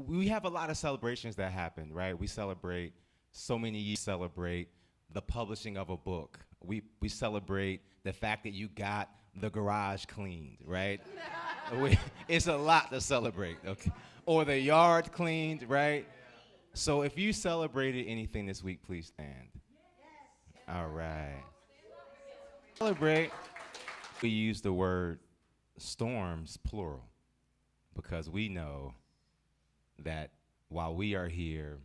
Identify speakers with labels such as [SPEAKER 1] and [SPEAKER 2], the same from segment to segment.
[SPEAKER 1] we have a lot of celebrations that happen, right? We celebrate so many years, celebrate the publishing of a book. We celebrate the fact that you got the garage cleaned, right? we, it's a lot to celebrate, okay? Or the yard cleaned, right? So if you celebrated anything this week, please stand. All right. Celebrate. We use the word storms, plural, because we know that while we are here,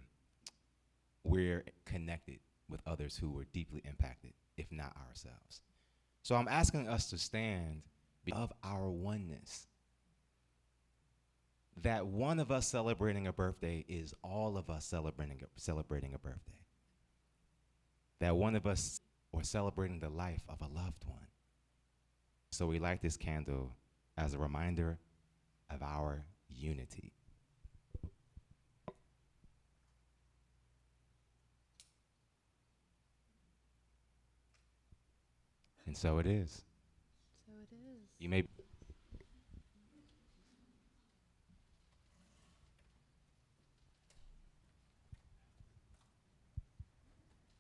[SPEAKER 1] we're connected with others who were deeply impacted, if not ourselves. So I'm asking us to stand of our oneness. That one of us celebrating a birthday is all of us celebrating a birthday. That one of us or celebrating the life of a loved one. So we light this candle as a reminder of our unity. And so it is.
[SPEAKER 2] So it is.
[SPEAKER 1] You may.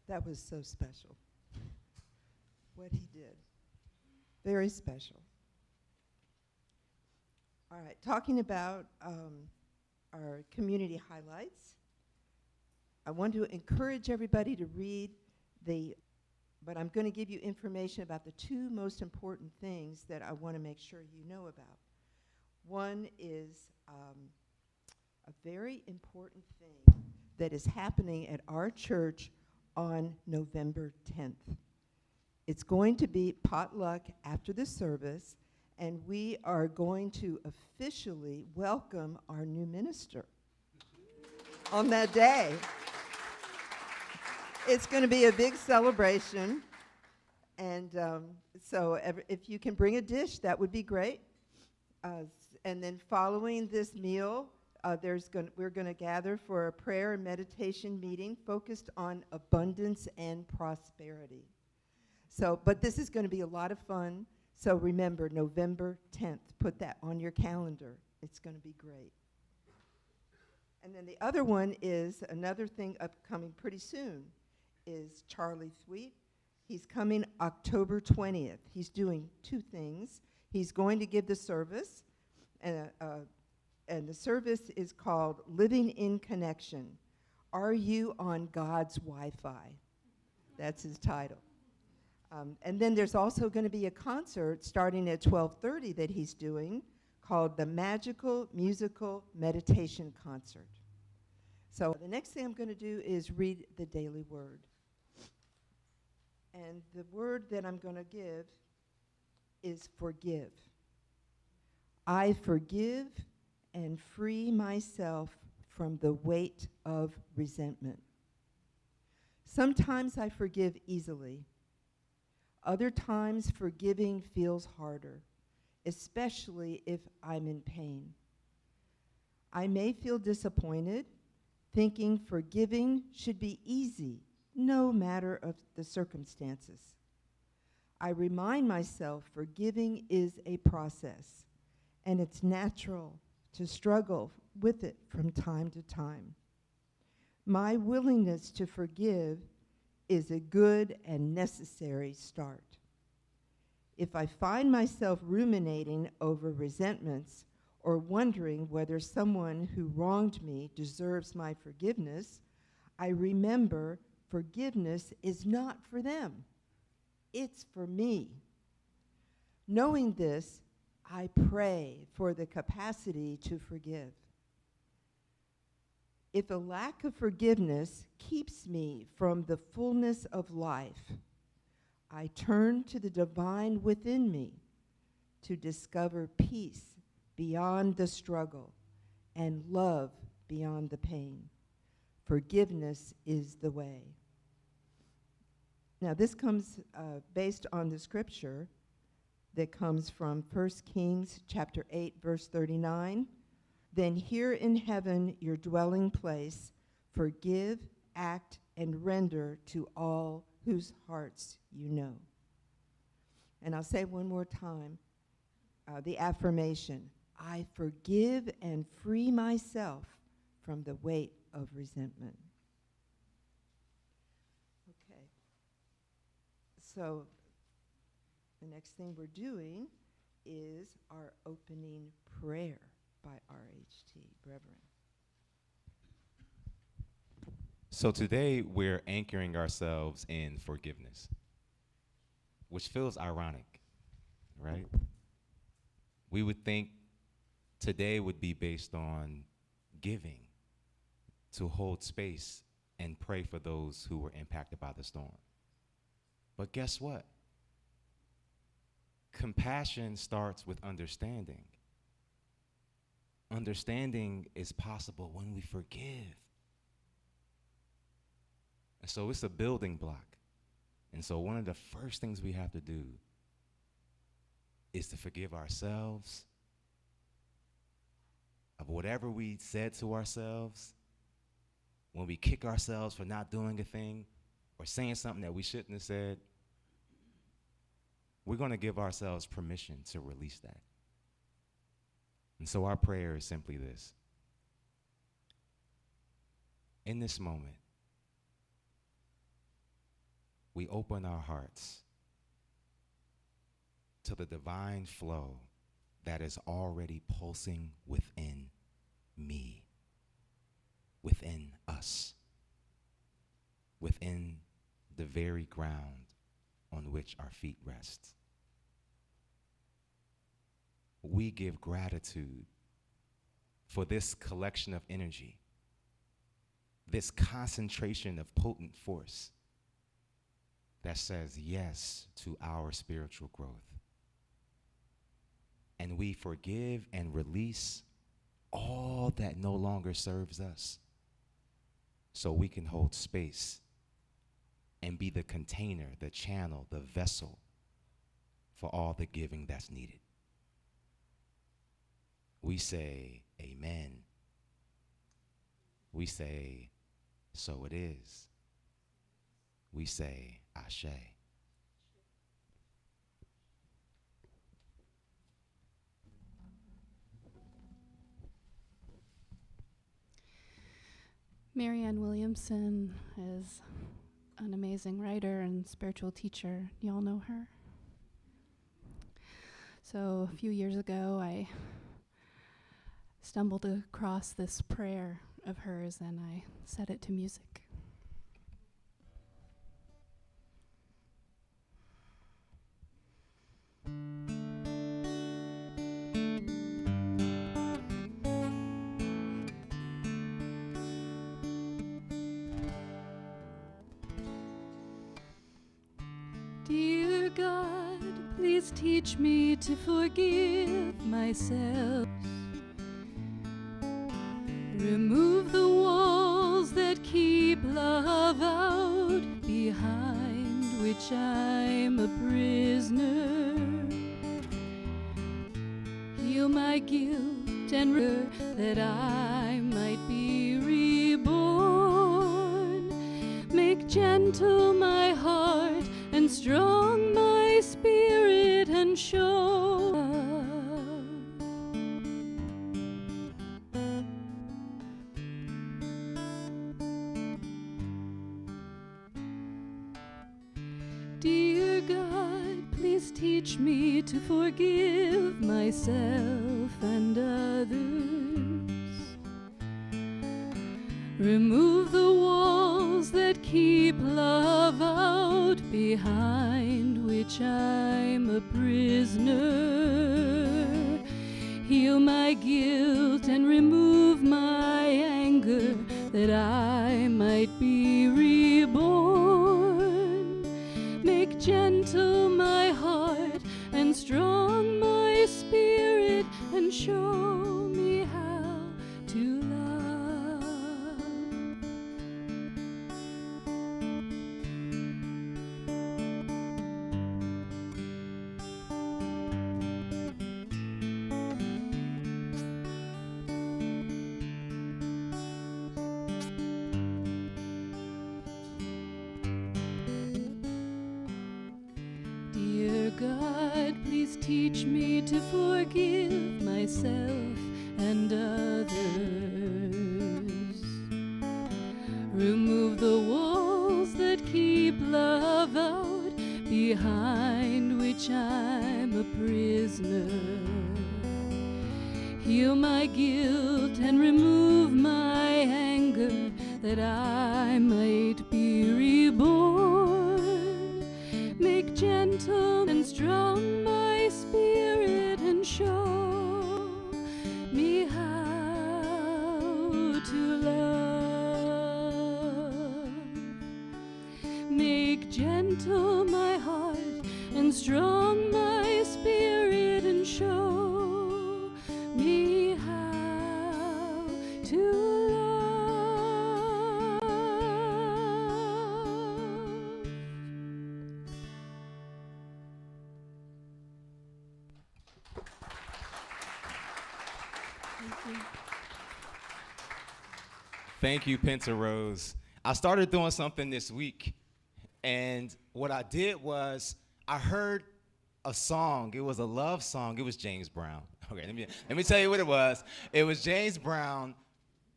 [SPEAKER 3] That was so special. What he did. Very special. All right, talking about our community highlights. I want to encourage everybody to read but I'm going to give you information about the two most important things that I want to make sure you know about. One is a very important thing that is happening at our church on November 10th. It's going to be potluck after the service, and we are going to officially welcome our new minister on that day. It's going to be a big celebration, and so if you can bring a dish, that would be great. And then following this meal, we're going to gather for a prayer and meditation meeting focused on abundance and prosperity. So, but this is going to be a lot of fun. So remember, November 10th, put that on your calendar. It's going to be great. And then the other one is another thing upcoming pretty soon is Charlie Sweet. He's coming October 20th. He's doing two things. He's going to give the service, and the service is called Living in Connection. Are you on God's Wi-Fi? That's his title. And then there's also going to be a concert starting at 12:30 that he's doing called the Magical Musical Meditation Concert. So the next thing I'm going to do is read the daily word. And the word that I'm going to give is forgive. I forgive and free myself from the weight of resentment. Sometimes I forgive easily. Other times forgiving feels harder, especially if I'm in pain. I may feel disappointed, thinking forgiving should be easy, no matter of the circumstances. I remind myself forgiving is a process, and it's natural to struggle with it from time to time. My willingness to forgive is a good and necessary start. If I find myself ruminating over resentments or wondering whether someone who wronged me deserves my forgiveness, I remember forgiveness is not for them. It's for me. Knowing this, I pray for the capacity to forgive. If a lack of forgiveness keeps me from the fullness of life, I turn to the divine within me to discover peace beyond the struggle and love beyond the pain. Forgiveness is the way. Now, this comes based on the scripture that comes from 1 Kings chapter 8, verse 39. Then here in heaven, your dwelling place, forgive, act, and render to all whose hearts you know. And I'll say one more time, the affirmation, I forgive and free myself from the weight of resentment. Okay. So the next thing we're doing is our opening prayer by RHT. Reverend.
[SPEAKER 1] So today we're anchoring ourselves in forgiveness, which feels ironic, right? We would think today would be based on giving, to hold space and pray for those who were impacted by the storm. But guess what? Compassion starts with understanding. Understanding is possible when we forgive. And so it's a building block. And so one of the first things we have to do is to forgive ourselves of whatever we said to ourselves when we kick ourselves for not doing a thing or saying something that we shouldn't have said. We're going to give ourselves permission to release that. And so our prayer is simply this. In this moment, we open our hearts to the divine flow that is already pulsing within me, within us, within the very ground on which our feet rest. We give gratitude for this collection of energy, this concentration of potent force that says yes to our spiritual growth. And we forgive and release all that no longer serves us so we can hold space and be the container, the channel, the vessel for all the giving that's needed. We say, amen. We say, so it is. We say, Ashe.
[SPEAKER 2] Marianne Williamson is an amazing writer and spiritual teacher. Y'all know her? So a few years ago, I stumbled across this prayer of hers and I set it to music. Dear God, please teach me to forgive myself. Remove the walls that keep love out, behind which I'm a prisoner. Heal my guilt and that I might be reborn. Make gentle my heart and strong my spirit and show love. Dear God, please teach me to forgive myself and others. Remove the walls that keep love out, behind which I'm a prisoner. Heal my guilt and remove my anger, that I might be reborn. Make gentle my heart and strong my spirit, and show me how to love. Dear God, please teach me to forgive myself and others. keep love out, behind which I'm a prisoner. Heal my guilt and remove my anger, that I might be reborn. Make gentle and strong my spirit, and show me how to love. Make gentle my heart and strong my spirit, and show me how to love.
[SPEAKER 1] Thank you, Pinta Rose. I started doing something this week, and what I did was I heard a song. It was a love song. It was James Brown. Okay, let me tell you what it was. It was James Brown,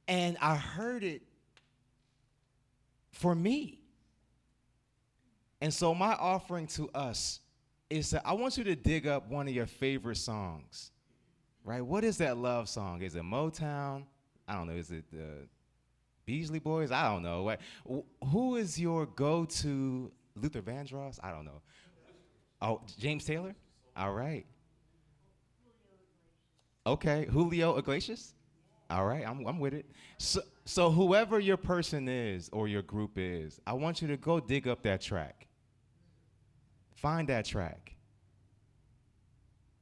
[SPEAKER 1] and I heard it for me. And so my offering to us is that I want you to dig up one of your favorite songs, right? What is that love song? Is it Motown? I don't know. Is it the Beasley Boys? I don't know. Who is your go-to? Luther Vandross? I don't know. Oh, James Taylor? All right. Okay, Julio Iglesias? All right, I'm with it. So whoever your person is or your group is, I want you to go dig up that track. Find that track.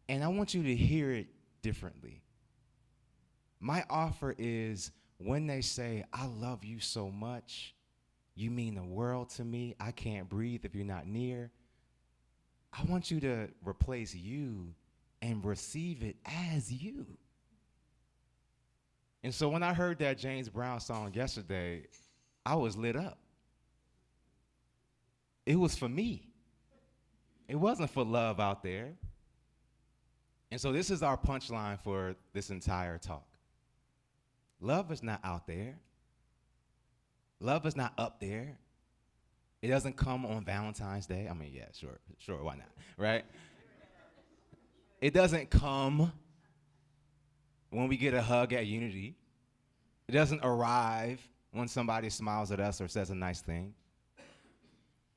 [SPEAKER 1] And I want you to hear it differently. My offer is when they say, I love you so much, you mean the world to me, I can't breathe if you're not near, I want you to replace you and receive it as you. And so when I heard that James Brown song yesterday, I was lit up. It was for me. It wasn't for love out there. And so this is our punchline for this entire talk. Love is not out there. Love is not up there. It doesn't come on Valentine's Day. I mean, yeah, sure, why not, right? It doesn't come when we get a hug at Unity. It doesn't arrive when somebody smiles at us or says a nice thing.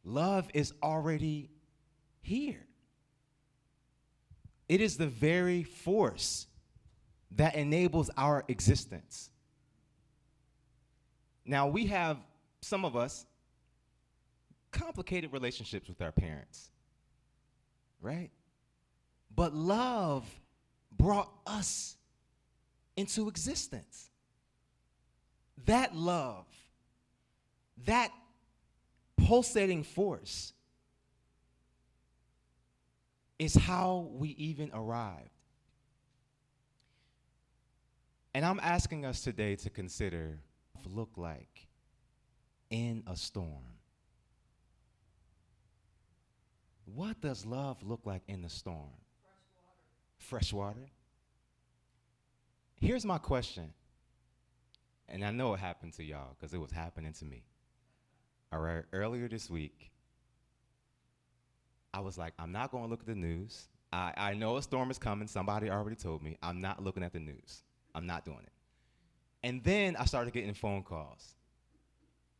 [SPEAKER 1] Love is already here. It is the very force that enables our existence. Now, we have, some of us, complicated relationships with our parents, right? But love brought us into existence. That love, that pulsating force is how we even arrived. And I'm asking us today to consider what it look like in a storm. What does love look like in the storm? Fresh water. Here's my question, and I know it happened to y'all because it was happening to me. All right, earlier this week, I was like, I'm not going to look at the news. I know a storm is coming. Somebody already told me. I'm not looking at the news. I'm not doing it. And then I started getting phone calls.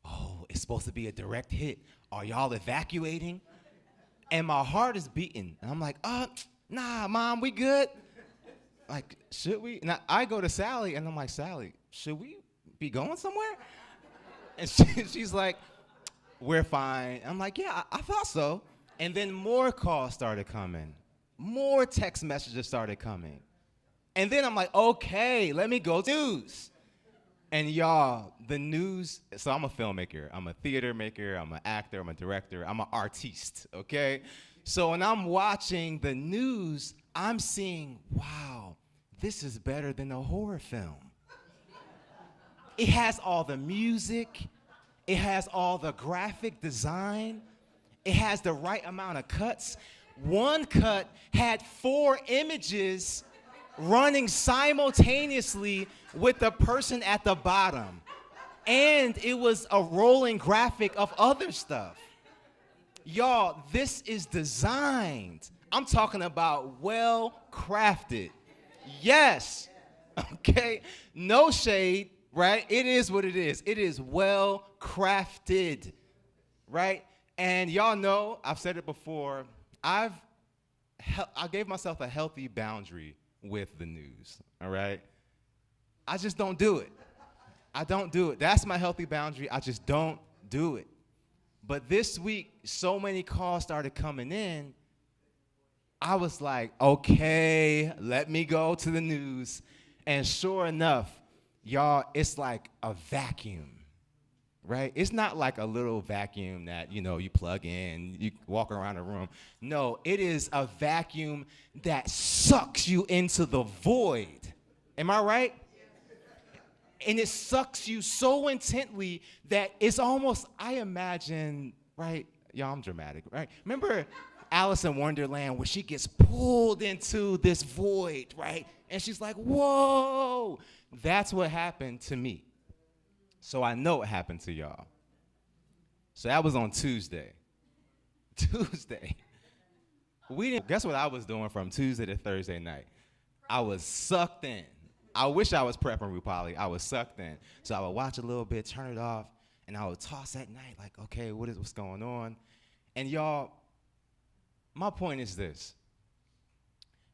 [SPEAKER 1] Oh, it's supposed to be a direct hit. Are y'all evacuating? And my heart is beating. And I'm like, nah, Mom, we good. Like, should we? And I go to Sally, and I'm like, Sally, should we be going somewhere? And she's like, we're fine. I'm like, yeah, I thought so. And then more calls started coming. More text messages started coming. And then I'm like, okay, let me go to news. And y'all, the news, so I'm a filmmaker. I'm a theater maker. I'm an actor. I'm a director. I'm an artiste, okay? So when I'm watching the news, I'm seeing, wow, this is better than a horror film. It has all the music. It has all the graphic design. It has the right amount of cuts. One cut had 4 images running simultaneously with the person at the bottom. And it was a rolling graphic of other stuff. Y'all, this is designed. I'm talking about well crafted. Yes. Okay. No shade, right? It is what it is. It is well crafted, right? And y'all know, I've said it before, I gave myself a healthy boundary with the news, all right? I just don't do it. I don't do it. That's my healthy boundary. I just don't do it. But this week, so many calls started coming in. I was like, okay, let me go to the news. And sure enough, y'all, it's like a vacuum, right? It's not like a little vacuum that, you plug in, you walk around the room. No, it is a vacuum that sucks you into the void. Am I right? And it sucks you so intently that it's almost, I imagine, right? Y'all, I'm dramatic, right? Remember Alice in Wonderland where she gets pulled into this void, right? And she's like, whoa. That's what happened to me. So I know it happened to y'all. So that was on Tuesday. Tuesday. Guess what I was doing from Tuesday to Thursday night? I was sucked in. I wish I was prepping Rupali. I was sucked in. So I would watch a little bit, turn it off, and I would toss at night like, okay, what's going on? And y'all, my point is this.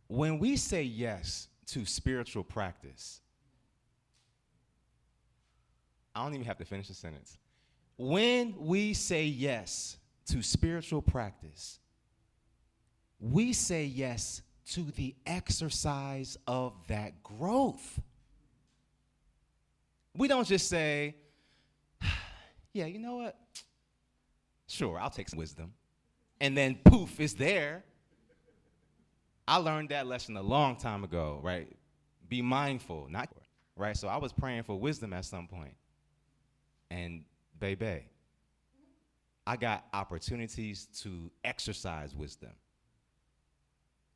[SPEAKER 1] When we say yes to spiritual practice, I don't even have to finish the sentence. When we say yes to spiritual practice, we say yes to the exercise of that growth. We don't just say, yeah, you know what? Sure, I'll take some wisdom. And then poof, it's there. I learned that lesson a long time ago, right? Be mindful, not right? So I was praying for wisdom at some point. And baby, I got opportunities to exercise wisdom.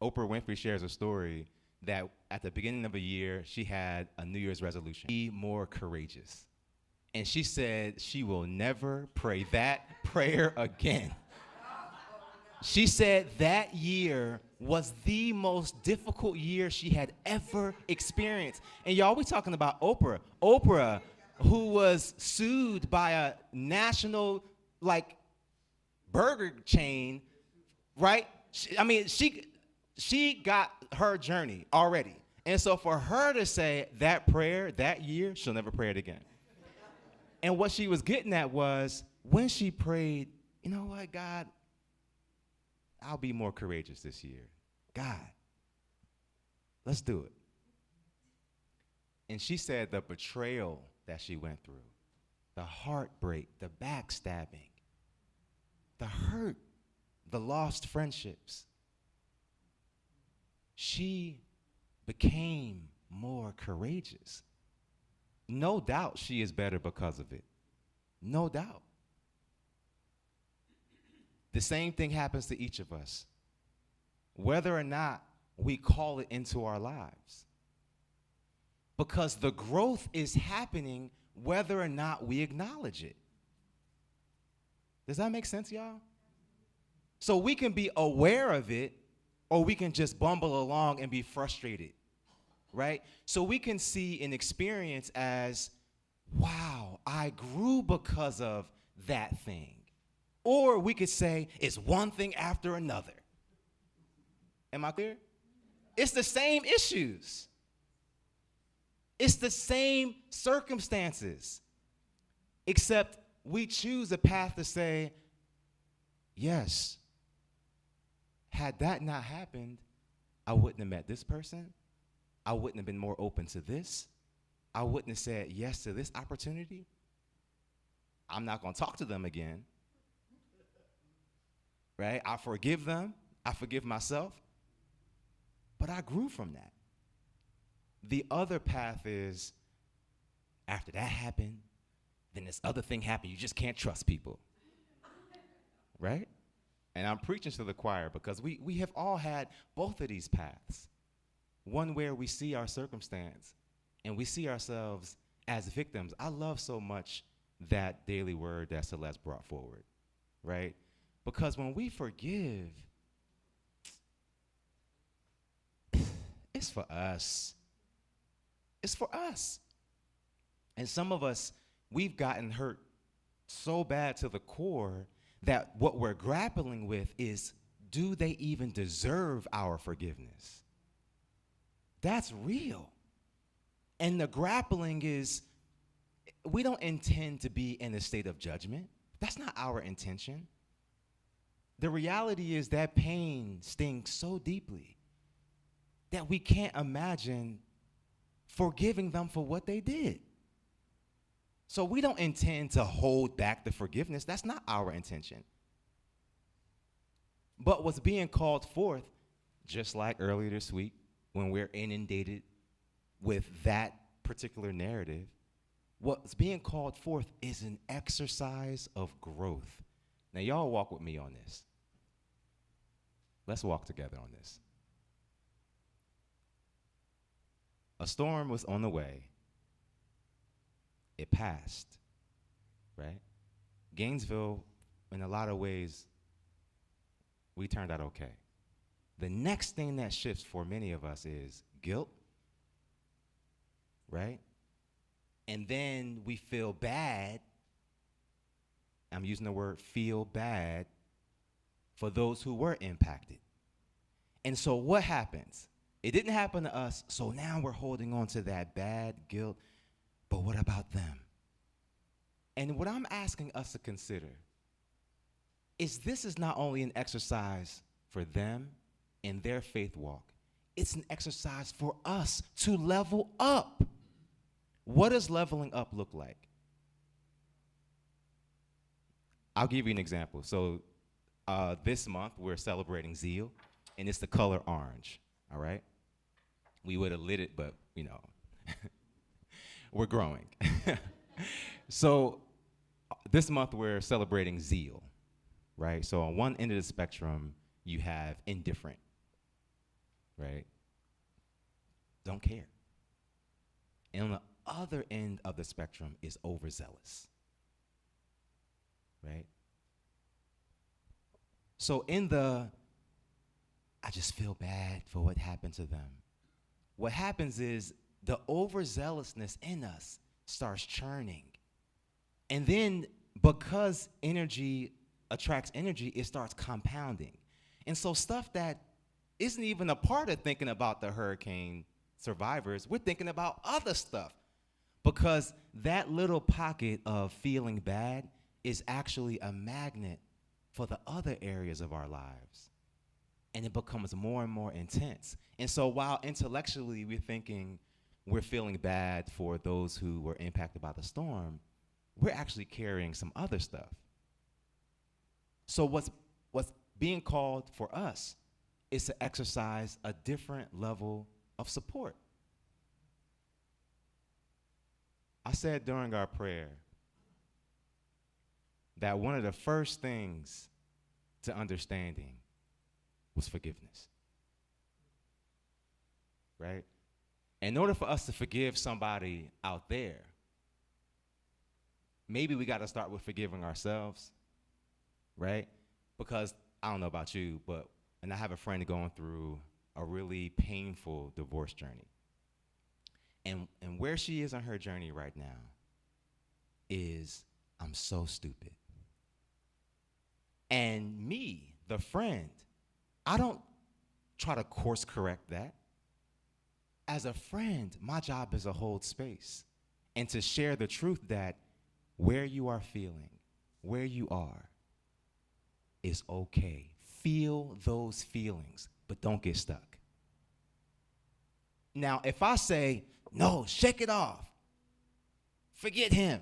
[SPEAKER 1] Oprah Winfrey shares a story that at the beginning of a year, she had a New Year's resolution, be more courageous. And she said she will never pray that prayer again. She said that year was the most difficult year she had ever experienced. And y'all, we talking about Oprah. Oprah, who was sued by a national, burger chain, right? She got her journey already. And so for her to say that prayer that year, she'll never pray it again. And what she was getting at was when she prayed, you know what, God, I'll be more courageous this year. God, let's do it. And she said the betrayal that she went through, the heartbreak, the backstabbing, the hurt, the lost friendships, she became more courageous. No doubt she is better because of it. No doubt. The same thing happens to each of us, whether or not we call it into our lives. Because the growth is happening whether or not we acknowledge it. Does that make sense, y'all? So we can be aware of it, or we can just bumble along and be frustrated, right? So we can see an experience as, wow, I grew because of that thing. Or we could say, it's one thing after another. Am I clear? It's the same issues. It's the same circumstances, except we choose a path to say, yes, had that not happened, I wouldn't have met this person. I wouldn't have been more open to this. I wouldn't have said yes to this opportunity. I'm not going to talk to them again. Right? I forgive them. I forgive myself. But I grew from that. The other path is, after that happened, then this other thing happened. You just can't trust people. Right? And I'm preaching to the choir because we have all had both of these paths. One where we see our circumstance and we see ourselves as victims. I love so much that daily word that Celeste brought forward, right? Because when we forgive, it's for us. It's for us. And some of us, we've gotten hurt so bad to the core that what we're grappling with is, do they even deserve our forgiveness? That's real. And the grappling is, we don't intend to be in a state of judgment. That's not our intention. The reality is that pain stings so deeply that we can't imagine forgiving them for what they did. So we don't intend to hold back the forgiveness. That's not our intention. But what's being called forth, just like earlier this week, when we're inundated with that particular narrative, what's being called forth is an exercise of growth. Now, y'all walk with me on this. Let's walk together on this. A storm was on the way. It passed, right? Gainesville, in a lot of ways, we turned out okay. The next thing that shifts for many of us is guilt, right? And then we feel bad. I'm using the word feel bad for those who were impacted. And so what happens? It didn't happen to us, so now we're holding on to that bad guilt. But what about them? And what I'm asking us to consider is, this is not only an exercise for them in their faith walk, it's an exercise for us to level up. What does leveling up look like? I'll give you an example. So this month we're celebrating Zeal, and it's the color orange, all right? We would have lit it, but, you know, we're growing. So this month we're celebrating Zeal, right? So on one end of the spectrum, you have indifferent, right? Don't care. And on the other end of the spectrum is overzealous, right? So in the, I just feel bad for what happened to them, what happens is the overzealousness in us starts churning. And then because energy attracts energy, it starts compounding. And so stuff that isn't even a part of thinking about the hurricane survivors, we're thinking about other stuff. Because that little pocket of feeling bad is actually a magnet for the other areas of our lives. And it becomes more and more intense. And so while intellectually we're thinking we're feeling bad for those who were impacted by the storm, we're actually carrying some other stuff. So what's being called for us is to exercise a different level of support. I said during our prayer that one of the first things to understanding was forgiveness, right? In order for us to forgive somebody out there, maybe we got to start with forgiving ourselves, right? Because I don't know about you, and I have a friend going through a really painful divorce journey. And where she is on her journey right now is, I'm so stupid. And me, the friend, I don't try to course correct that. As a friend, my job is to hold space and to share the truth that where you are feeling, where you are, is okay. Feel those feelings, but don't get stuck. Now, if I say, no, shake it off, forget him,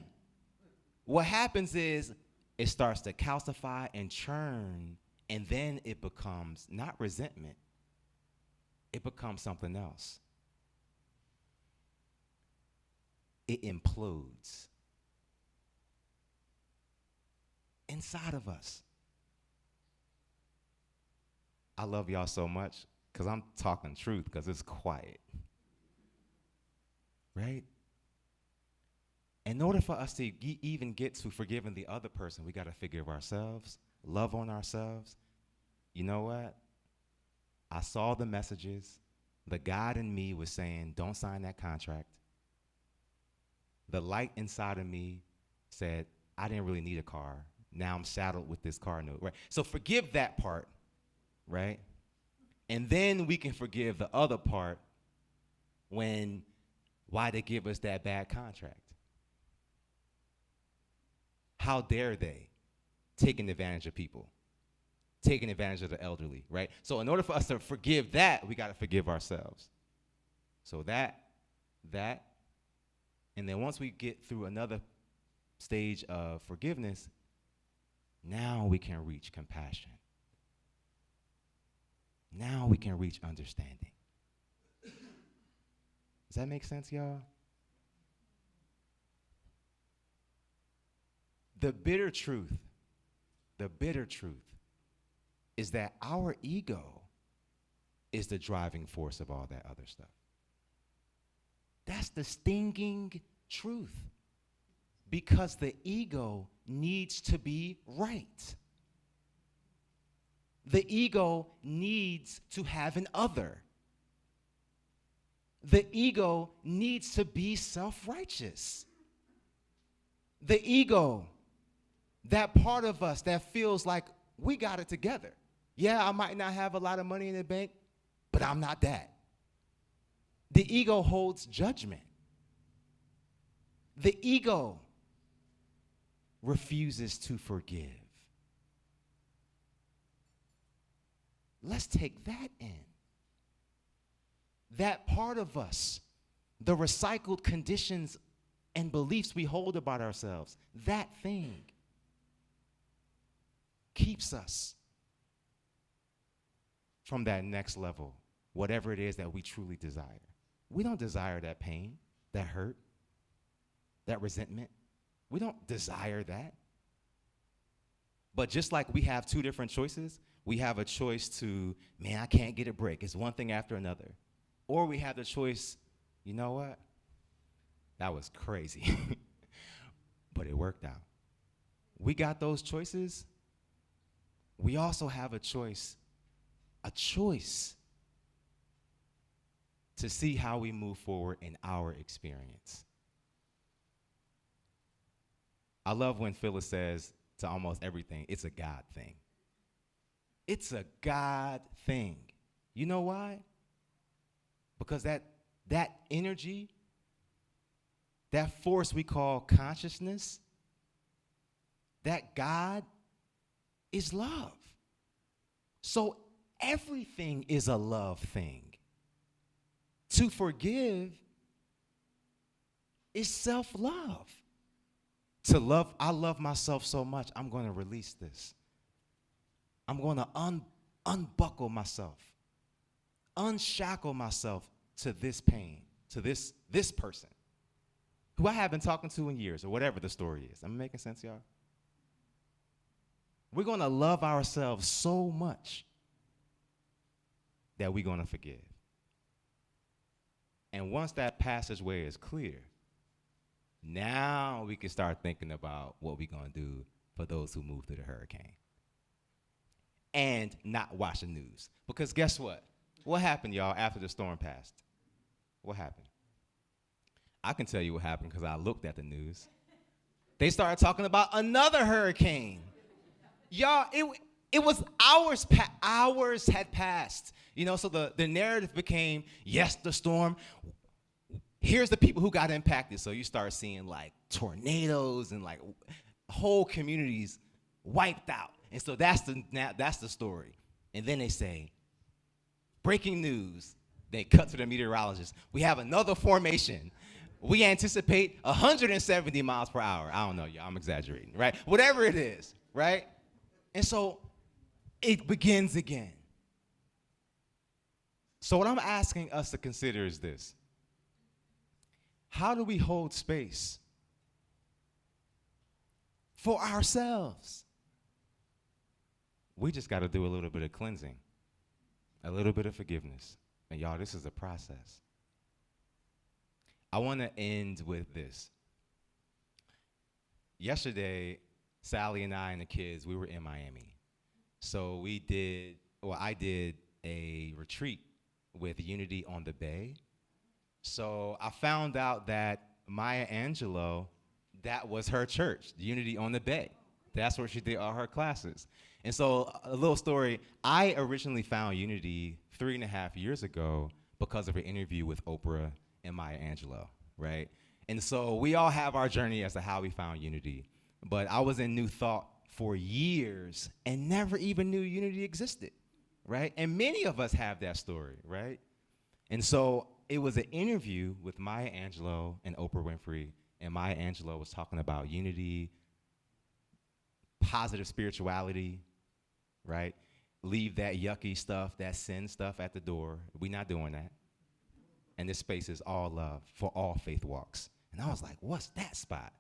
[SPEAKER 1] what happens is it starts to calcify and churn, and then it becomes not resentment, it becomes something else. It implodes inside of us. I love y'all so much because I'm talking truth because it's quiet, right? In order for us to even get to forgiving the other person, we got to forgive ourselves. love on ourselves, you know what? I saw the messages. The God in me was saying, don't sign that contract. The light inside of me said, I didn't really need a car. Now I'm saddled with this car note, right? So forgive that part, right? And then we can forgive the other part why they give us that bad contract. How dare they taking advantage of people, taking advantage of the elderly, right? So in order for us to forgive that, we got to forgive ourselves. So that, and then once we get through another stage of forgiveness, now we can reach compassion. Now we can reach understanding. Does that make sense, y'all? The bitter truth is that our ego is the driving force of all that other stuff. That's the stinging truth. Because the ego needs to be right. The ego needs to have an other. The ego needs to be self-righteous. The ego, that part of us that feels like we got it together. Yeah, I might not have a lot of money in the bank, but I'm not that. The ego holds judgment. The ego refuses to forgive. Let's take that in. That part of us, the recycled conditions and beliefs we hold about ourselves, that thing keeps us from that next level, whatever it is that we truly desire. We don't desire that pain, that hurt, that resentment. We don't desire that. But just like we have two different choices, we have a choice to, man, I can't get a break. It's one thing after another. Or we have the choice, you know what? That was crazy. But it worked out. We got those choices. We also have a choice to see how we move forward in our experience. I love when Phyllis says to almost everything, it's a God thing. It's a God thing. You know why? Because that energy, that force we call consciousness, that God is love. So everything is a love thing. To forgive is self-love. To love, I love myself so much, I'm going to release this. I'm going to unbuckle myself, unshackle myself to this pain, to this person who I haven't talked to in years, or whatever the story is. Am I making sense, y'all? We're going to love ourselves so much that we're going to forgive. And once that passageway is clear, now we can start thinking about what we're going to do for those who moved through the hurricane. And not watch the news. Because guess what? What happened, y'all, after the storm passed? What happened? I can tell you what happened because I looked at the news. They started talking about another hurricane. Y'all, it was hours had passed. You know, so the narrative became, yes, the storm. Here's the people who got impacted. So you start seeing like tornadoes and like whole communities wiped out. And so that's the story. And then they say, breaking news. They cut to the meteorologist. We have another formation. We anticipate 170 miles per hour. I don't know, y'all, I'm exaggerating, right? Whatever it is, right? And so it begins again. So what I'm asking us to consider is this. How do we hold space for ourselves? We just got to do a little bit of cleansing, a little bit of forgiveness. And y'all, this is a process. I want to end with this. Yesterday, Sally and I and the kids, we were in Miami. So I did a retreat with Unity on the Bay. So I found out that Maya Angelou, that was her church, Unity on the Bay. That's where she did all her classes. And so a little story, I originally found Unity 3.5 years ago because of an interview with Oprah and Maya Angelou, right? And so we all have our journey as to how we found Unity. But I was in New Thought for years and never even knew Unity existed, right? And many of us have that story, right? And so it was an interview with Maya Angelou and Oprah Winfrey, and Maya Angelou was talking about unity, positive spirituality, right? Leave that yucky stuff, that sin stuff at the door. We're not doing that. And this space is all love for all faith walks. And I was like, what's that spot?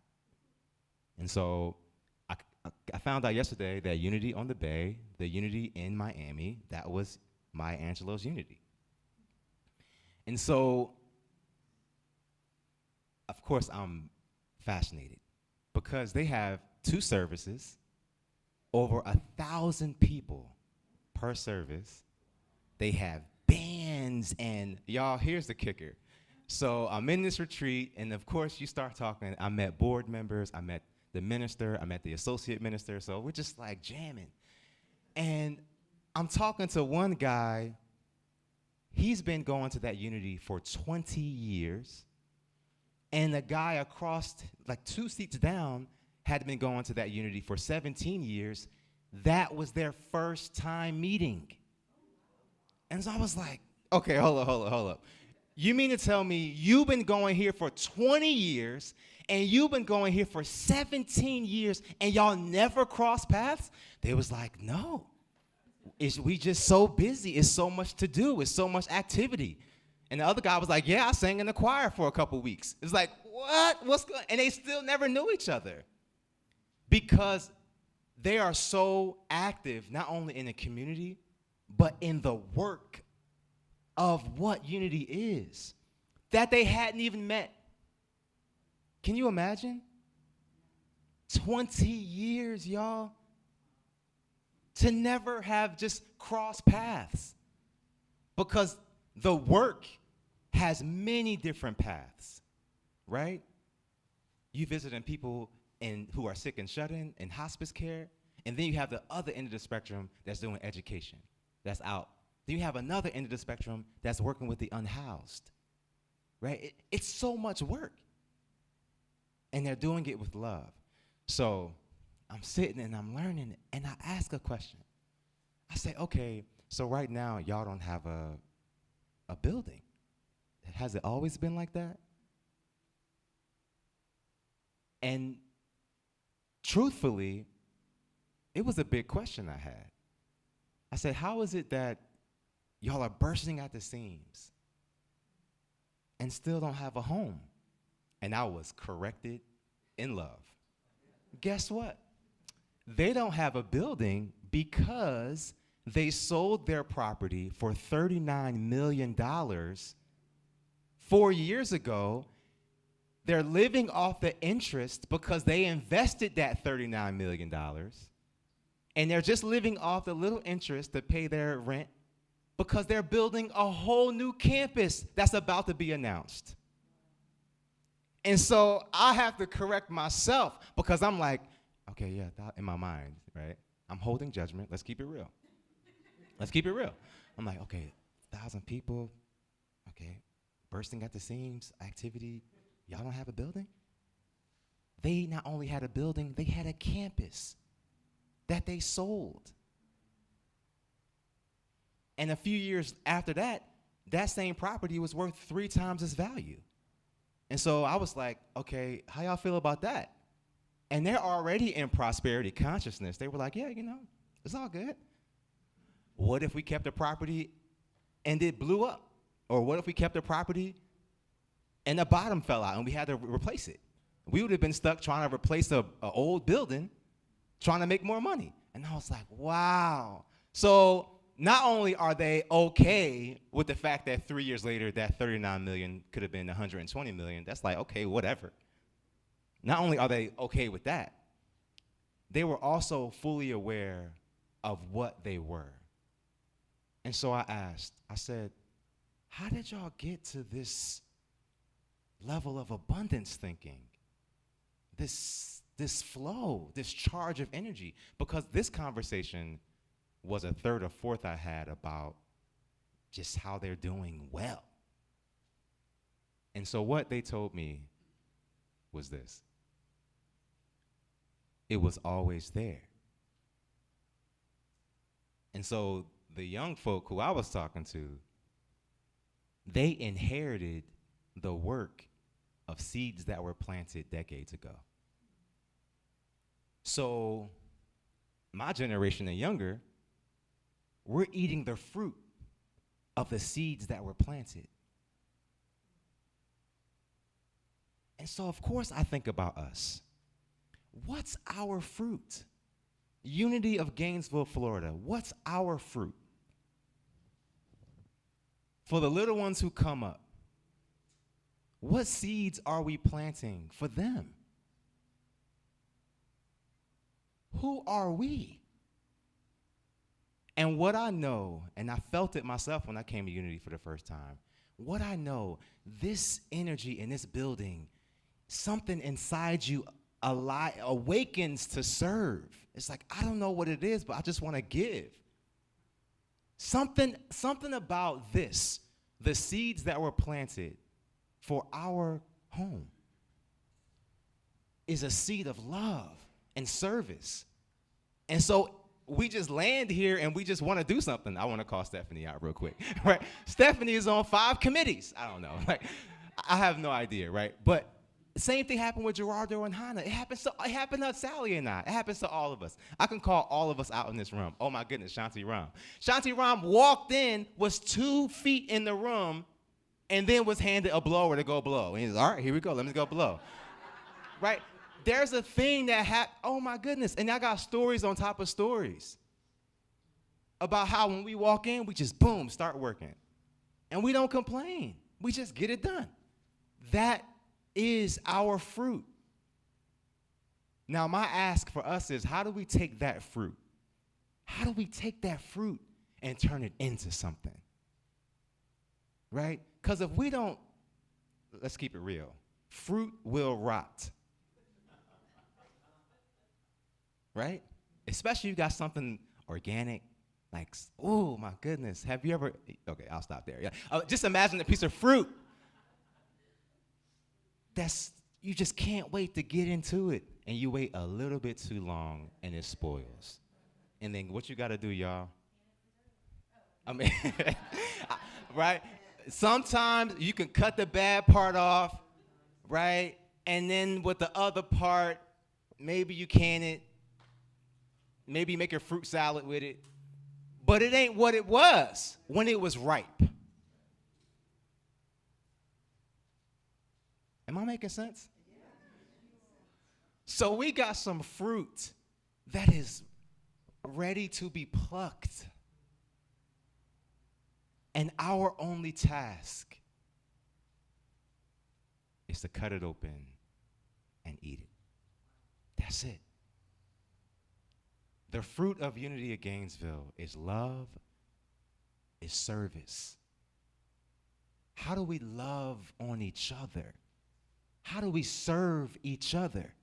[SPEAKER 1] And so I found out yesterday that Unity on the Bay, the Unity in Miami, that was Maya Angelou's Unity. And so, of course, I'm fascinated because they have 2 services, over 1,000 people per service. They have bands, and y'all, here's the kicker. So I'm in this retreat, and of course, you start talking. I met board members, I met the minister, I met the associate minister, so we're just like jamming. And I'm talking to one guy. He's been going to that Unity for 20 years. And the guy across, like 2 seats down, had been going to that Unity for 17 years. That was their first time meeting. And so I was like, okay, hold up. You mean to tell me you've been going here for 20 years and you've been going here for 17 years and y'all never crossed paths? They was like, no. We just so busy. It's so much to do. It's so much activity. And the other guy was like, yeah, I sang in the choir for a couple weeks. It's like, what? What's going on? And they still never knew each other because they are so active, not only in the community, but in the work of what Unity is, that they hadn't even met. Can you imagine? 20 years, y'all, to never have just crossed paths, because the work has many different paths, right? You visiting people who are sick and shut in hospice care, and then you have the other end of the spectrum that's doing education, that's out. Then you have another end of the spectrum that's working with the unhoused, right? It's so much work, and they're doing it with love. So I'm sitting and I'm learning, and I ask a question. I say, okay, so right now y'all don't have a building. Has it always been like that? And truthfully, it was a big question I had. I said, how is it that y'all are bursting at the seams and still don't have a home? And I was corrected in love. Guess what? They don't have a building because they sold their property for $39 million 4 years ago. They're living off the interest because they invested that $39 million. And they're just living off the little interest to pay their rent because they're building a whole new campus that's about to be announced. And so I have to correct myself because I'm like, okay, yeah, in my mind, right? I'm holding judgment. Let's keep it real. Let's keep it real. I'm like, okay, 1,000 people, okay, bursting at the seams, activity. Y'all don't have a building? They not only had a building, they had a campus that they sold. And a few years after that, that same property was worth 3 times its value. And so I was like, okay, how y'all feel about that? And they're already in prosperity consciousness. They were like, yeah, it's all good. What if we kept the property and it blew up? Or what if we kept the property and the bottom fell out and we had to replace it? We would have been stuck trying to replace an old building, trying to make more money. And I was like, wow. So not only are they okay with the fact that 3 years later, that $39 million could have been $120 million, that's like, okay, whatever. Not only are they okay with that, they were also fully aware of what they were. And so I asked, I said, how did y'all get to this level of abundance thinking? This flow, this charge of energy? Because this conversation was a third or fourth I had about just how they're doing well. And so what they told me was this: it was always there. And so the young folk who I was talking to, they inherited the work of seeds that were planted decades ago. So my generation and younger, we're eating the fruit of the seeds that were planted. And so, of course, I think about us. What's our fruit? Unity of Gainesville, Florida. What's our fruit? For the little ones who come up, what seeds are we planting for them? Who are we? And what I know, and I felt it myself when I came to Unity for the first time, what I know, this energy in this building, something inside you awakens to serve. It's like, I don't know what it is, but I just want to give. Something about this, the seeds that were planted for our home, is a seed of love and service. And so we just land here and we just want to do something. I want to call Stephanie out real quick, right? Stephanie is on 5 committees. I don't know. Like, I have no idea, right? But same thing happened with Gerardo and Hannah. It happened to Sally and I. It happens to all of us. I can call all of us out in this room. Oh my goodness, Shanti Ram. Shanti Ram walked in, was 2 feet in the room, and then was handed a blower to go blow. And he's all right, here we go, let me go blow. Right? There's a thing that happened, oh my goodness. And I got stories on top of stories about how when we walk in, we just boom, start working. And we don't complain. We just get it done. That is our fruit. Now, my ask for us is, how do we take that fruit? How do we take that fruit and turn it into something? Right? Because if we don't, let's keep it real, fruit will rot. Right? Especially if you got something organic, like, oh my goodness, have you ever, okay, I'll stop there. Yeah. Just imagine a piece of fruit. You just can't wait to get into it. And you wait a little bit too long and it spoils. And then what you gotta do, y'all? I mean, right? Sometimes you can cut the bad part off, right? And then with the other part, maybe you can it, maybe make a fruit salad with it. But it ain't what it was when it was ripe. Am I making sense? So we got some fruit that is ready to be plucked. And our only task is to cut it open and eat it. That's it. The fruit of Unity of Gainesville is love, is service. How do we love on each other? How do we serve each other?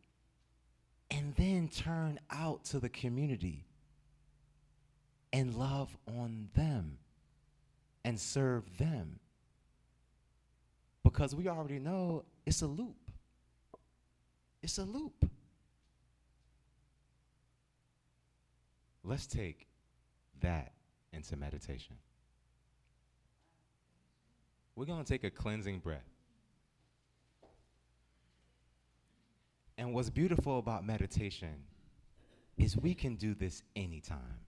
[SPEAKER 1] And then turn out to the community and love on them and serve them. Because we already know it's a loop. It's a loop. Let's take that into meditation. We're going to take a cleansing breath. And what's beautiful about meditation is we can do this anytime.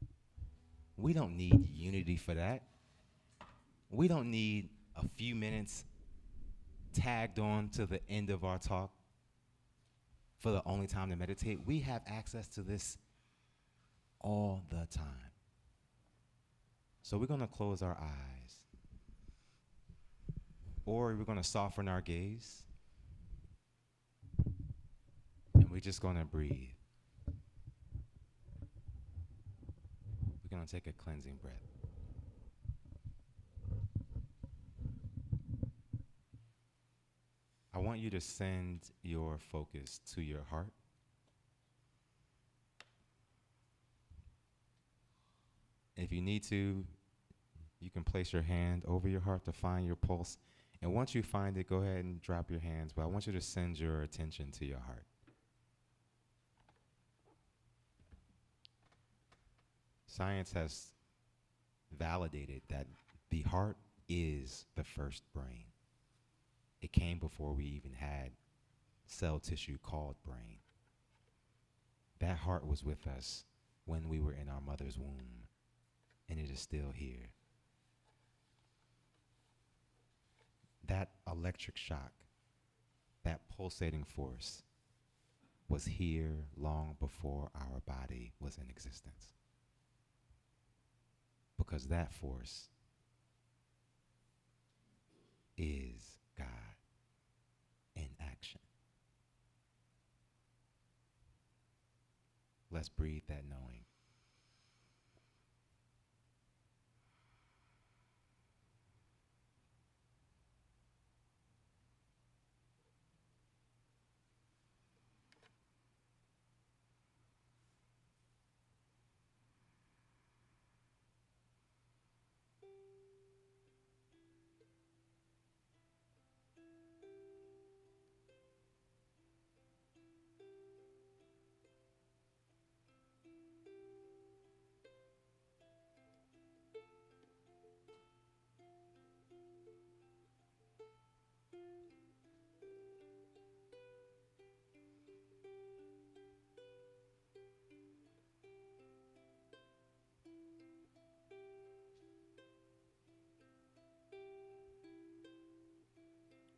[SPEAKER 1] We don't need unity for that. We don't need a few minutes tagged on to the end of our talk for the only time to meditate. We have access to this all the time. So we're going to close our eyes, or we're going to soften our gaze, and we're just going to breathe. going to take a cleansing breath. I want you to send your focus to your heart. If you need to, you can place your hand over your heart to find your pulse. And once you find it, go ahead and drop your hands. But I want you to send your attention to your heart. Science has validated that the heart is the first brain. It came before we even had cell tissue called brain. That heart was with us when we were in our mother's womb, and it is still here. That electric shock, that pulsating force, was here long before our body was in existence. Because that force is God in action. Let's breathe that knowing.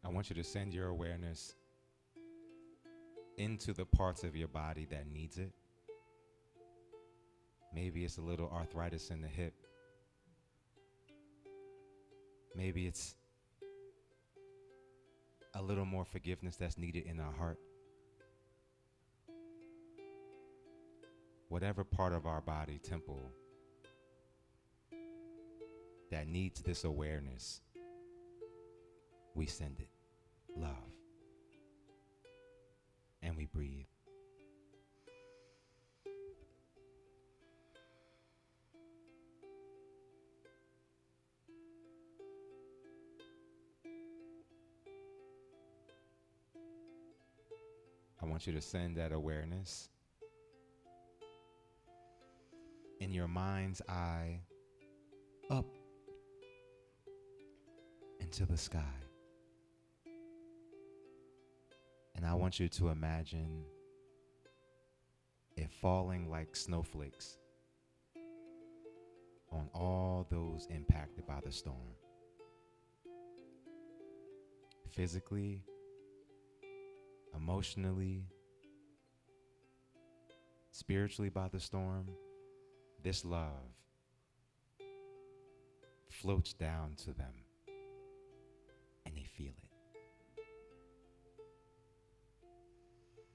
[SPEAKER 1] I want you to send your awareness into the parts of your body that needs it. Maybe it's a little arthritis in the hip. Maybe it's a little more forgiveness that's needed in our heart. Whatever part of our body, temple, that needs this awareness, we send it. Love. And we breathe. I want you to send that awareness in your mind's eye up into the sky. And I want you to imagine it falling like snowflakes on all those impacted by the storm. Physically, emotionally, spiritually by the storm, this love floats down to them and they feel it.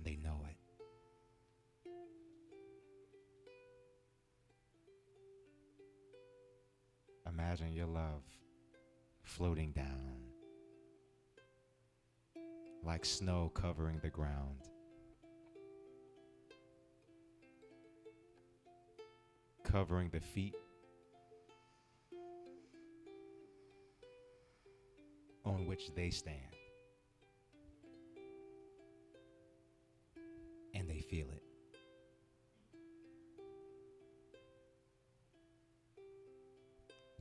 [SPEAKER 1] They know it. Imagine your love floating down like snow covering the ground. Covering the feet on which they stand. And they feel it.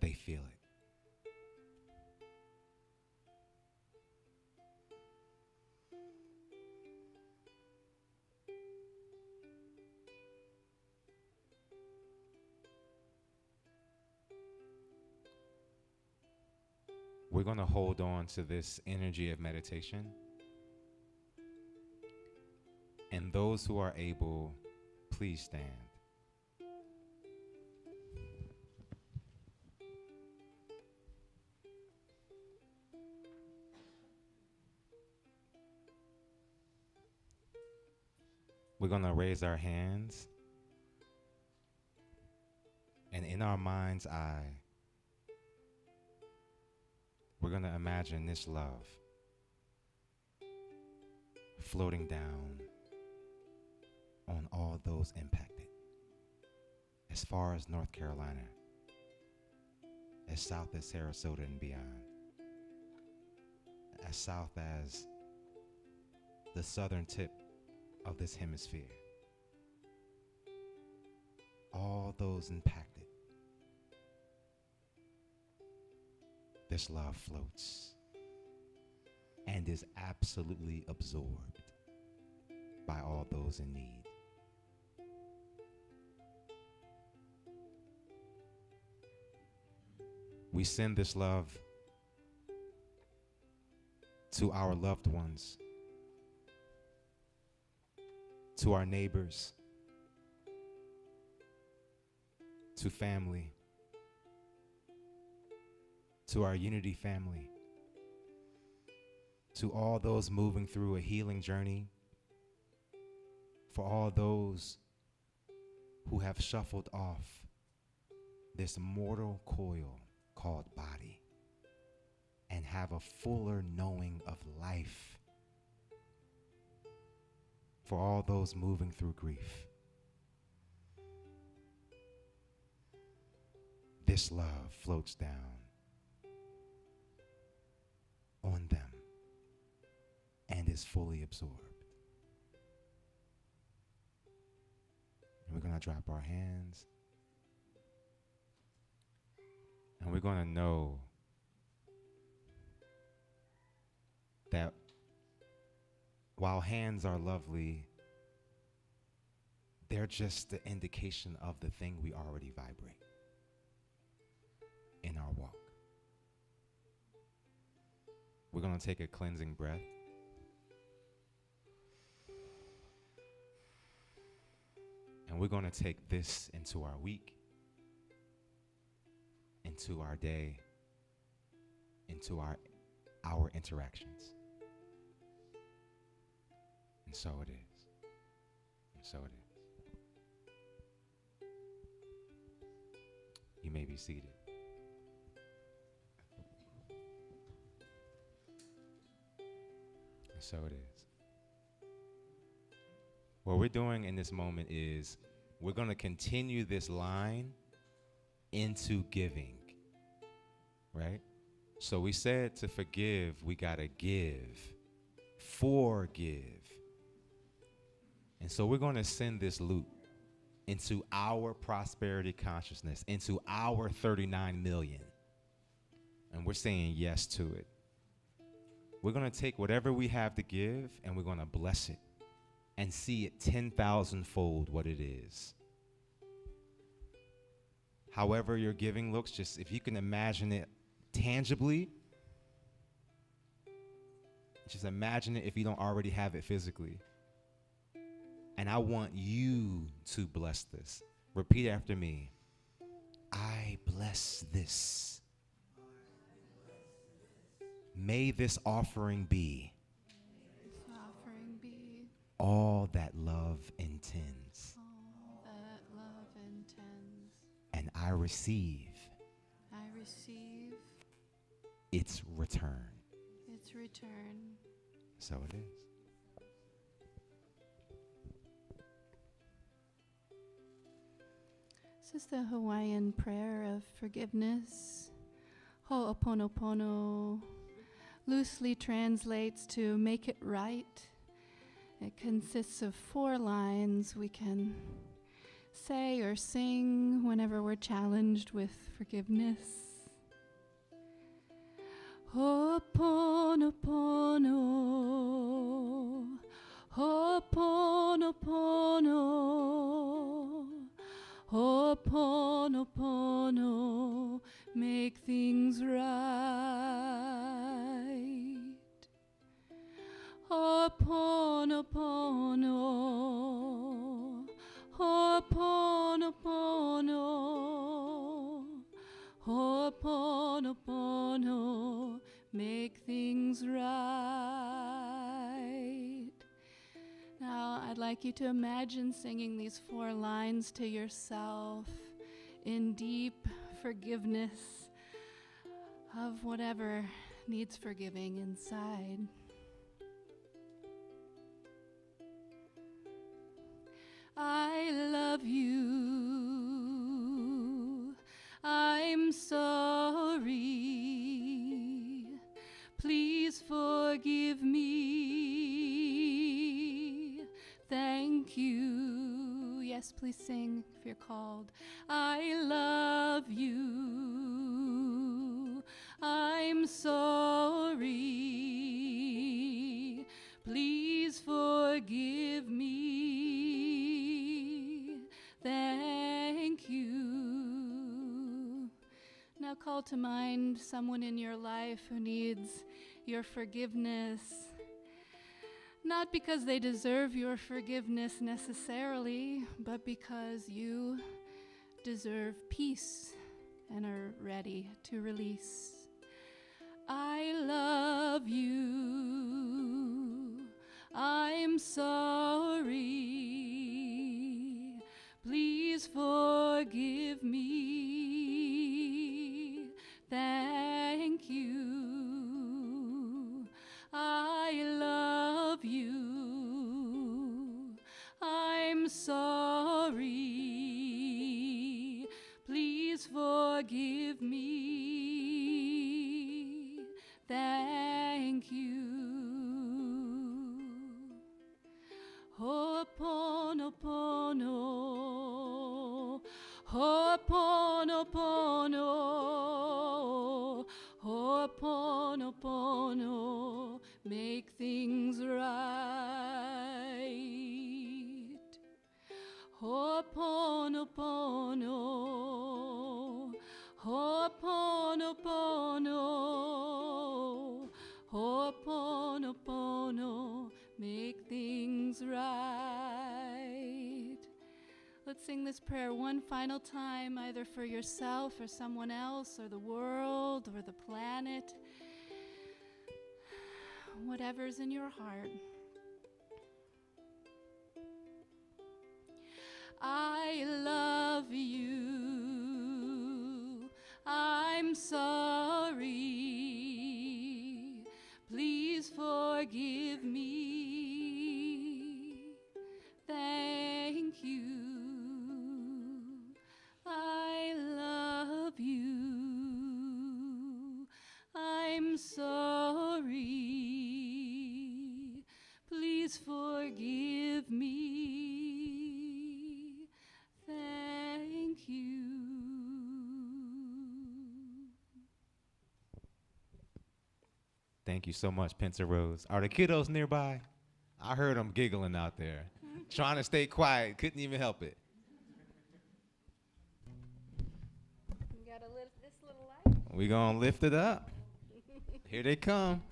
[SPEAKER 1] They feel it. We're going to hold on to this energy of meditation. And those who are able, please stand. We're going to raise our hands And in our mind's eye, we're going to imagine this love floating down on all those impacted, as far as North Carolina, as south as Sarasota and beyond, as south as the southern tip of this hemisphere. All those impacted, this love floats and is absolutely absorbed by all those in need. We send this love to our loved ones, to our neighbors, to family, to our Unity family, to all those moving through a healing journey, for all those who have shuffled off this mortal coil called body and have a fuller knowing of life, for all those moving through grief. This love floats down on them and is fully absorbed. And we're going to drop our hands, and we're going to know that while hands are lovely, they're just the indication of the thing we already vibrate in our walk. We're going to take a cleansing breath. And we're going to take this into our week, into our day, into our interactions. And so it is. And so it is. You may be seated. And so it is. What we're doing in this moment is we're going to continue this line into giving, right? So we said to forgive, we got to give. Forgive. And so we're going to send this loop into our prosperity consciousness, into our 39 million. And we're saying yes to it. We're going to take whatever we have to give and we're going to bless it and see it 10,000-fold what it is. However your giving looks, just if you can imagine it tangibly, just imagine it if you don't already have it physically. And I want you to bless this. Repeat after me. I bless this. May this offering be all that love intends.
[SPEAKER 2] All that love intends.
[SPEAKER 1] And I receive its return.
[SPEAKER 2] Its return.
[SPEAKER 1] So it is.
[SPEAKER 2] This is the Hawaiian prayer of forgiveness. Ho'oponopono loosely translates to make it right. It consists of 4 lines we can say or sing whenever we're challenged with forgiveness. Ho'oponopono, ho'oponopono, ho'oponopono, make things right. Ho'oponopono, ho'oponopono, ho'oponopono, make things right. Now, I'd like you to imagine singing these 4 lines to yourself in deep forgiveness of whatever needs forgiving inside. I love you. I'm sorry. Please forgive me. Thank you. Yes, please sing if you're called. I love you. I'm sorry. Please forgive me. Thank you. Now call to mind someone in your life who needs your forgiveness. Not because they deserve your forgiveness necessarily, but because you deserve peace and are ready to release. I love you. I'm sorry. Please forgive me. Thank you. I love you. I'm sorry. Please forgive me. Thank you. Ho'oponopono, ho'oponopono, ho'oponopono, make things right. Ho'oponopono, ho'oponopono, ho'oponopono, make things right. Let's sing this prayer one final time, either for yourself or someone else or the world or the planet, whatever's in your heart. I love you. I'm sorry. Please forgive me. Thank you. I love you. I'm sorry. Please forgive me. Thank you.
[SPEAKER 1] Thank you so much, Pinta Rose. Are the kiddos nearby? I heard them giggling out there, trying to stay quiet, couldn't even help it.
[SPEAKER 2] You gotta lift this little light.
[SPEAKER 1] We gonna lift it up. Here they come.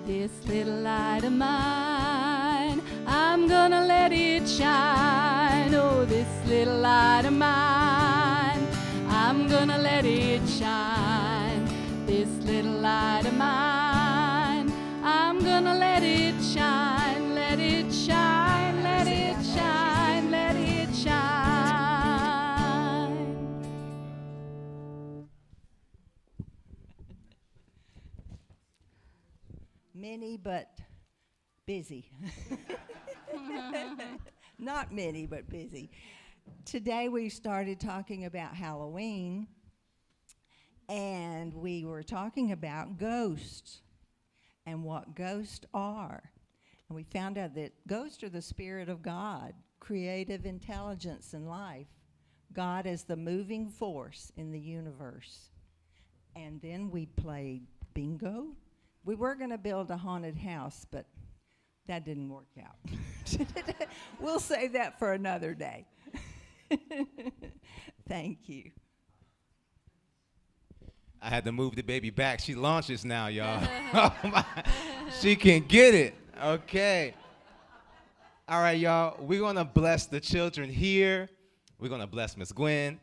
[SPEAKER 2] This little light of mine, I'm gonna let it shine. Oh, this little light of mine, I'm gonna let it shine. This little light of mine, I'm gonna let it shine. Let it shine, let it shine, let it shine.
[SPEAKER 4] Many but busy. Not many, but busy. Today we started talking about Halloween, and we were talking about ghosts and what ghosts are. And we found out that ghosts are the spirit of God, creative intelligence in life. God is the moving force in the universe. And then we played bingo. We were going to build a haunted house, but that didn't work out. We'll save that for another day. Thank you.
[SPEAKER 1] I had to move the baby back. She launches now, y'all. Oh my. She can get it. Okay. All right, y'all. We're going to bless the children here. We're going to bless Miss Gwen.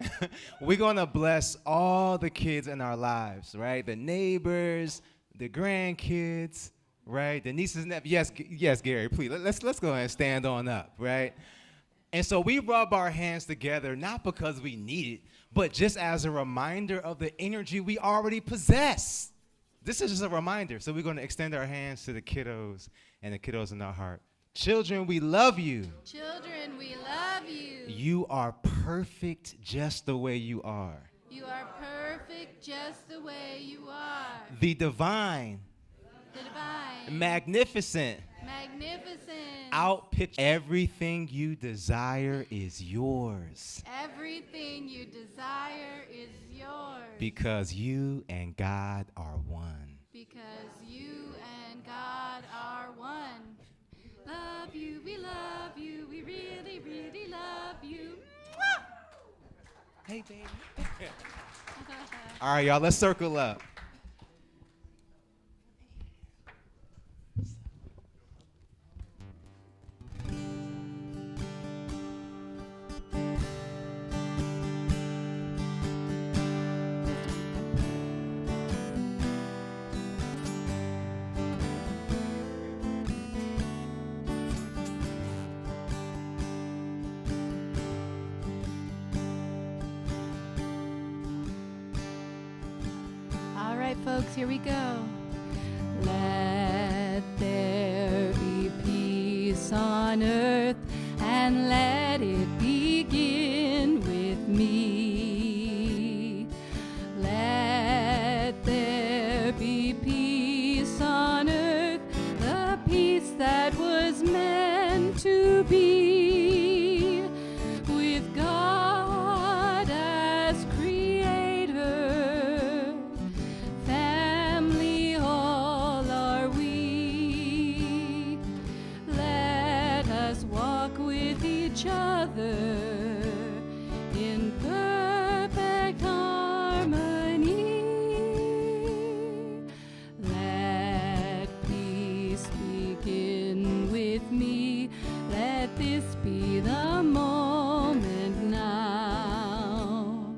[SPEAKER 1] We're going to bless all the kids in our lives, right? The neighbors, the grandkids, right? The nieces and nephews. Yes, yes, Gary, please. Let's go ahead and stand on up, right? And so we rub our hands together not because we need it, but just as a reminder of the energy we already possess. This is just a reminder. So we're going to extend our hands to the kiddos and the kiddos in our heart. Children, we love you.
[SPEAKER 2] Children, we love you.
[SPEAKER 1] You are perfect just the way you are.
[SPEAKER 2] You are perfect just the way you are.
[SPEAKER 1] The divine,
[SPEAKER 2] The divine,
[SPEAKER 1] magnificent,
[SPEAKER 2] magnificent,
[SPEAKER 1] outpitch everything you desire is yours.
[SPEAKER 2] everything you desire is yours.
[SPEAKER 1] Because you and God are one.
[SPEAKER 2] Because you and God are one. Love you, we really, really love you.
[SPEAKER 4] Hey, baby.
[SPEAKER 1] All right, y'all, let's circle up.
[SPEAKER 2] All right, folks, here we go. Let there be peace on earth, and let it begin with me. Let there be peace on earth, the peace that was meant to be, with God as creator. Family all are we. Let us walk with each other in perfect harmony. Let peace begin with me. Let this be the moment now.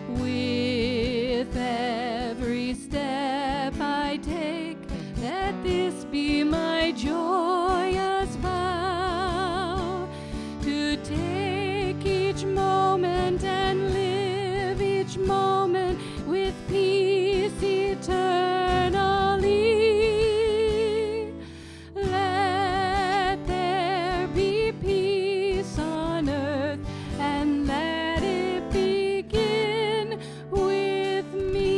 [SPEAKER 2] With every step I take, let this be my joyous vow, to take each moment and live each moment with peace eternally. Let there be peace on earth, and let it begin with me.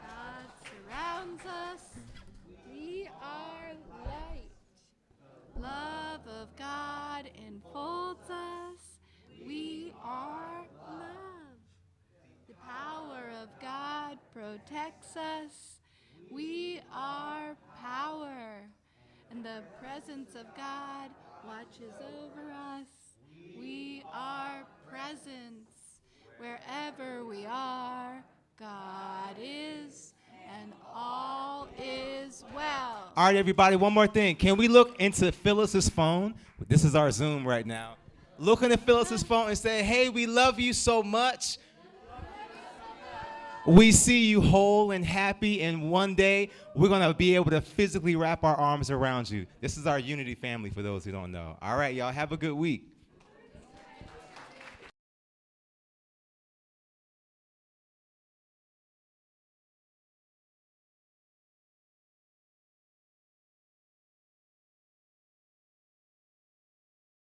[SPEAKER 2] God surrounds us. We are light. Love of God enfolds us. We are love. The power of God protects us. We are power. And the presence of God watches over us. We are presence. Wherever we are, God is, and all is well.
[SPEAKER 1] All right, everybody, one more thing. Can we look into Phyllis's phone? This is our Zoom right now. Look into Phyllis's phone and say, hey, we love you so much. We see you whole and happy, and one day we're going to be able to physically wrap our arms around you. This is our Unity family, for those who don't know. All right, y'all, have a good week.